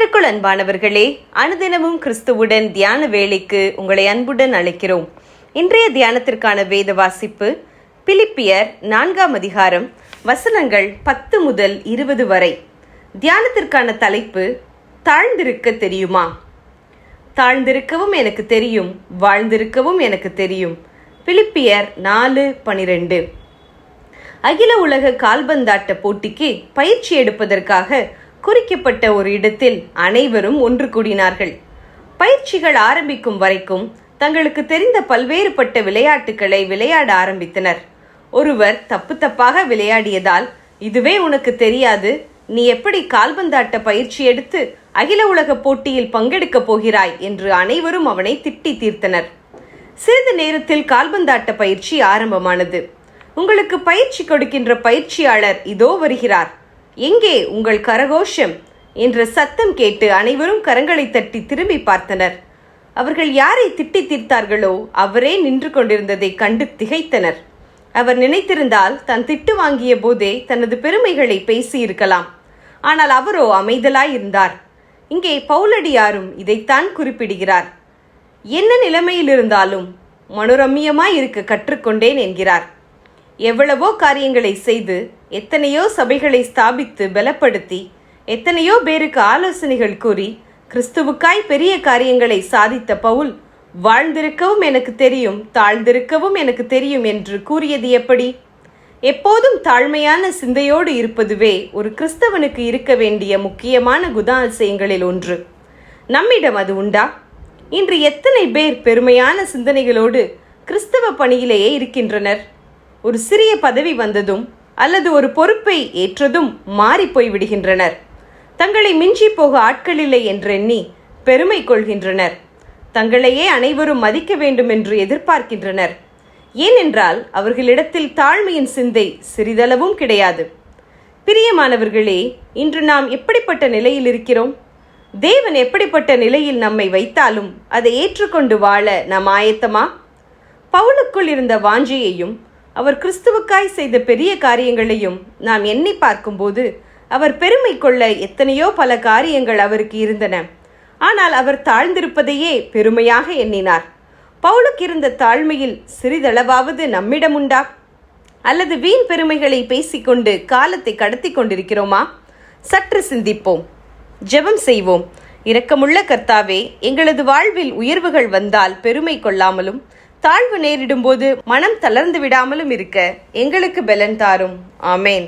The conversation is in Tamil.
கர்த்தருக்குள் அன்பானவர்களே, அனுதினமும் கிறிஸ்துவுடன் தியான வேளைக்கு உங்களை அன்புடன் அழைக்கிறோம். இன்றைய தியானத்திற்கான வேத வாசிப்பு பிலிப்பியர் 4ஆம் அதிகாரம் வசனங்கள் 10 முதல் 20 வரை. தியானத்திற்கான தலைப்பு தாழ்ந்திருக்க தெரியுமா? தாழ்ந்திருக்கவும் எனக்கு தெரியும், வாழ்ந்திருக்கவும் எனக்கு தெரியும். பிலிப்பியர் 4:12. அகில உலக கால்பந்தாட்ட போட்டிக்கு பயிற்சி எடுப்பதற்காக குறிக்கப்பட்ட ஒரு இடத்தில் அனைவரும் ஒன்று கூடினார்கள். பயிற்சிகள் ஆரம்பிக்கும் வரைக்கும் தங்களுக்கு தெரிந்த பல்வேறுபட்ட விளையாட்டுகளை விளையாட ஆரம்பித்தனர். ஒருவர் தப்பாக விளையாடியதால், இதுவே உனக்கு தெரியாது, நீ எப்படி கால்பந்தாட்ட பயிற்சி எடுத்து அகில உலக போட்டியில் பங்கெடுக்கப் போகிறாய் என்று அனைவரும் அவனை திட்டி தீர்த்தனர். சிறிது நேரத்தில் கால்பந்தாட்ட பயிற்சி ஆரம்பமானது. உங்களுக்கு பயிற்சி கொடுக்கின்ற பயிற்சியாளர் இதோ வருகிறார், எங்கே உங்கள் கரகோஷம் என்ற சத்தம் கேட்டு அனைவரும் கரங்களை தட்டி திரும்பி பார்த்தனர். அவர்கள் யாரை திட்டி தீர்த்தார்களோ அவரே நின்று கொண்டிருந்ததை கண்டு திகைத்தனர். அவர் நினைத்திருந்தால் தன் திட்டு வாங்கிய போதே தனது பெருமைகளை பேசியிருக்கலாம். ஆனால் அவரோ அமைதலாயிருந்தார். இங்கே பவுலடியாரும் இதைத்தான் குறிப்பிடுகிறார். என்ன நிலைமையில் இருந்தாலும் மனோரம்யமாய் இருக்க கற்றுக்கொண்டேன் என்கிறார். எவ்வளவோ காரியங்களை செய்து, எத்தனையோ சபைகளை ஸ்தாபித்து பலப்படுத்தி, எத்தனையோ பேருக்கு ஆலோசனைகள் கூறி கிறிஸ்துவுக்காய் பெரிய காரியங்களை சாதித்த பவுல், வாழ்ந்திருக்கவும் எனக்கு தெரியும், தாழ்ந்திருக்கவும் எனக்கு தெரியும் என்று கூறியது எப்படி? எப்போதும் தாழ்மையான சிந்தையோடு இருப்பதுவே ஒரு கிறிஸ்தவனுக்கு இருக்க வேண்டிய முக்கியமான குணாதிசயங்களில் ஒன்று. நம்மிடம் அது உண்டா? இன்று எத்தனை பேர் பெருமையான சிந்தனைகளோடு கிறிஸ்தவ பணியிலேயே இருக்கின்றனர்? ஒரு சிறிய பதவி வந்ததும் அல்லது ஒரு பொறுப்பை ஏற்றதும் மாறி போய் விடுகின்றனர். தங்களை மிஞ்சி போக ஆட்களில்லை என்றெண்ணி பெருமை கொள்கின்றனர். தங்களையே அனைவரும் மதிக்க வேண்டும் என்று எதிர்பார்க்கின்றனர். ஏனென்றால் அவர்களிடத்தில் தாழ்மையின் சிந்தை சிறிதளவும் கிடையாது. பிரியமானவர்களே, இன்று நாம் எப்படிப்பட்ட நிலையில் இருக்கிறோம்? தேவன் எப்படிப்பட்ட நிலையில் நம்மை வைத்தாலும் அதை ஏற்றுக்கொண்டு வாழ நாம் ஆயத்தமா? பவுலுக்குள் இருந்த வாஞ்சையையும் அவர் கிறிஸ்துவுக்காய் செய்த பெரிய காரியங்களையும் நாம் எண்ணி பார்க்கும்போது அவர் பெருமை கொள்ள எத்தனையோ பல காரியங்கள் அவருக்கு இருந்தன. ஆனால் அவர் தாழ்ந்திருப்பதையே பெருமையாக எண்ணினார். பவுலுக்கு இருந்த தாழ்மையில் சிறிதளவாவது நம்மிடம் உண்டா? அல்லது வீண் பெருமைகளை பேசிக்கொண்டு காலத்தை கடத்தி கொண்டிருக்கிறோமா? சற்று சிந்திப்போம், ஜெபம் செய்வோம். இரக்கமுள்ள கர்த்தாவே, எங்களது வாழ்வில் உயர்வுகள் வந்தால் பெருமை கொள்ளாமலும், தாழ்வு நேரிடும் போது மனம் தளர்ந்து விடாமலும் இருக்க எங்களுக்கு பலன் தாரும். ஆமேன்.